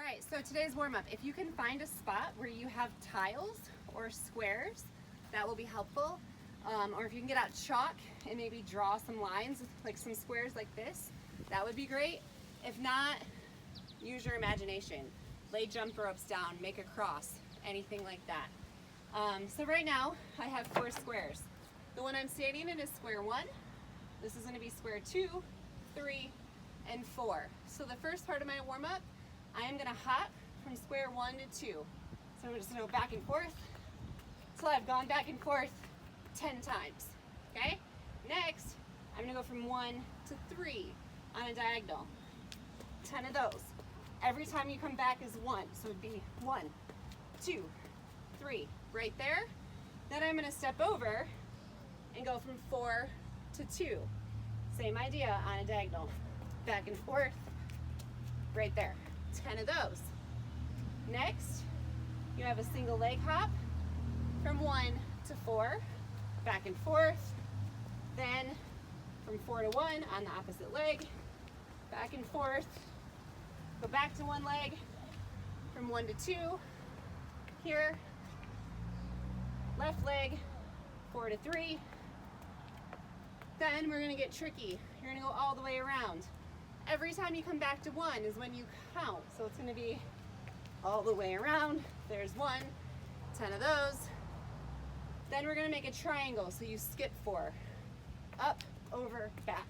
right, so today's warm-up, if you can find a spot where you have tiles or squares, that will be helpful. Or if you can get out chalk and maybe draw some lines, like some squares like this, that would be great. If not, use your imagination. Lay jump ropes down, make a cross, anything like that. So right now, I have 4 squares. The one I'm standing in is square 1. This is going to be square 2, 3, and 4. So the first part of my warm-up, I am going to hop from square 1 to 2. So I'm just going to go back and forth until I've gone back and forth 10 times. Okay? Next, I'm going to go from 1 to 3 on a diagonal. 10 of those. Every time you come back is 1. So it would be 1, 2, 3, right there. Then I'm going to step over and go from 4 to 2. Same idea on a diagonal. Back and forth, right there. 10 of those. Next, you have a single leg hop from 1 to 4, back and forth. Then from 4 to 1 on the opposite leg, back and forth. Go back to one leg, from 1 to 2, here. Left leg, 4 to 3. Then we're gonna get tricky. You're gonna go all the way around. Every time you come back to 1 is when you count. So it's gonna be all the way around. There's 1, 10 of those. Then we're gonna make a triangle. So you skip 4, up, over, back.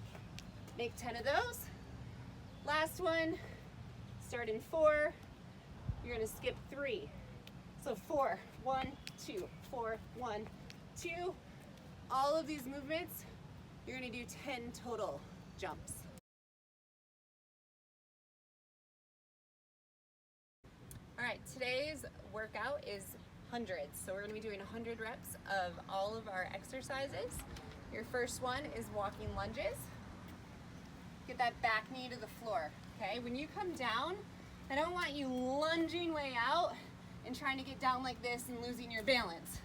Make 10 of those. Last one, start in 4. You're gonna skip 3. So 4, 1, 2, 4, 1, 2. All of these movements, you're gonna do 10 total jumps. All right, today's workout is hundreds. So we're gonna be doing 100 reps of all of our exercises. Your first one is walking lunges. Get that back knee to the floor, okay? When you come down, I don't want you lunging way out and trying to get down like this and losing your balance.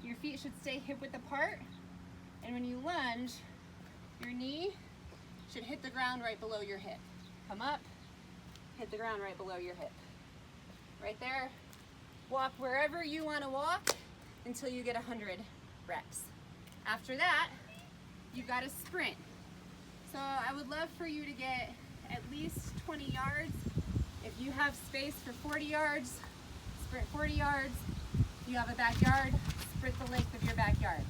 Your feet should stay hip width apart, and when you lunge, your knee should hit the ground right below your hip. Come up, hit the ground right below your hip. Right there. Walk wherever you want to walk until you get 100 reps. After that, you've got to sprint. So I would love for you to get at least 20 yards. If you have space for 40 yards, sprint 40 yards. If you have a backyard, sprint the length of your backyard.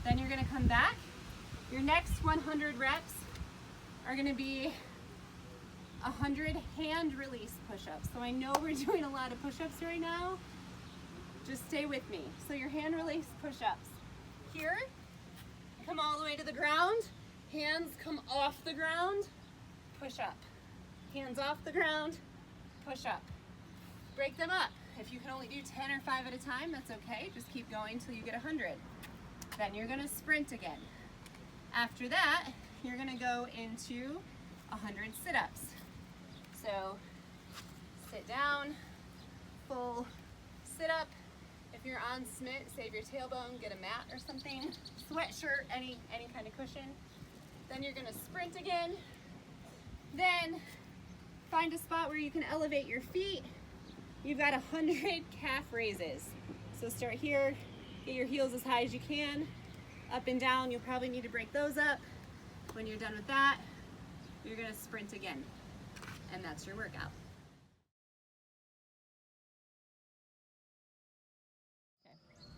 Then you're going to come back. Your next 100 reps are going to be 100 hand release push-ups. So I know we're doing a lot of push-ups right now. Just stay with me. So your hand release push-ups. Here, come all the way to the ground. Hands come off the ground, push up. Hands off the ground, push up. Break them up. If you can only do 10 or 5 at a time, that's okay. Just keep going until you get 100. Then you're gonna sprint again. After that, you're gonna go into 100 sit-ups. So sit down, full sit-up. If you're on Smith, save your tailbone, get a mat or something, sweatshirt, any kind of cushion. Then you're gonna sprint again. Then find a spot where you can elevate your feet. You've got 100 calf raises. So start here, get your heels as high as you can, up and down. You'll probably need to break those up. When you're done with that, you're gonna sprint again. And that's your workout.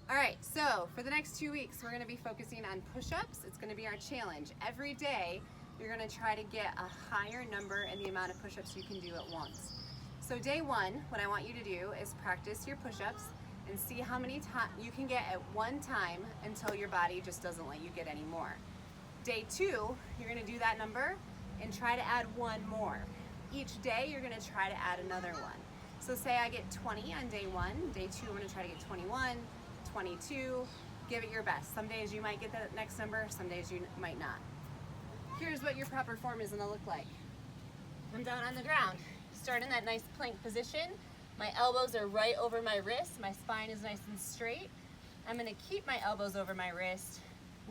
All right, so for the next 2 weeks, we're gonna be focusing on push-ups. It's gonna be our challenge. Every day, you're gonna try to get a higher number in the amount of push-ups you can do at once. So day 1, what I want you to do is practice your push-ups and see how many times you can get at one time until your body just doesn't let you get any more. Day 2, you're gonna do that number and try to add 1 more. Each day, you're gonna try to add another one. So say I get 20 on day 1, day 2, I'm gonna try to get 21, 22, give it your best. Some days you might get that next number, some days you might not. Here's what your proper form is gonna look like. I'm down on the ground. Start in that nice plank position. My elbows are right over my wrist. My spine is nice and straight. I'm gonna keep my elbows over my wrist,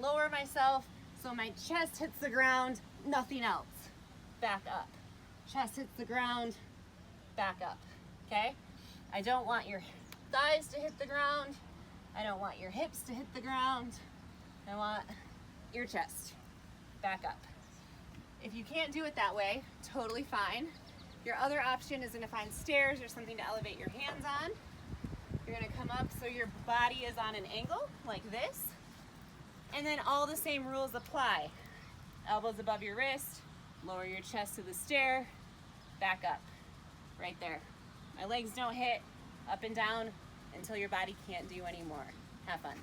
lower myself so my chest hits the ground, nothing else. Back up. Chest hits the ground, back up. okay? I don't want your thighs to hit the ground. I don't want your hips to hit the ground. I want your chest back up. If you can't do it that way, totally fine. Your other option is gonna find stairs or something to elevate your hands on. You're gonna come up so your body is on an angle like this. And then all the same rules apply. Elbows above your wrist, lower your chest to the stair, back up, right there. My legs don't hit up and down until your body can't do anymore. Have fun.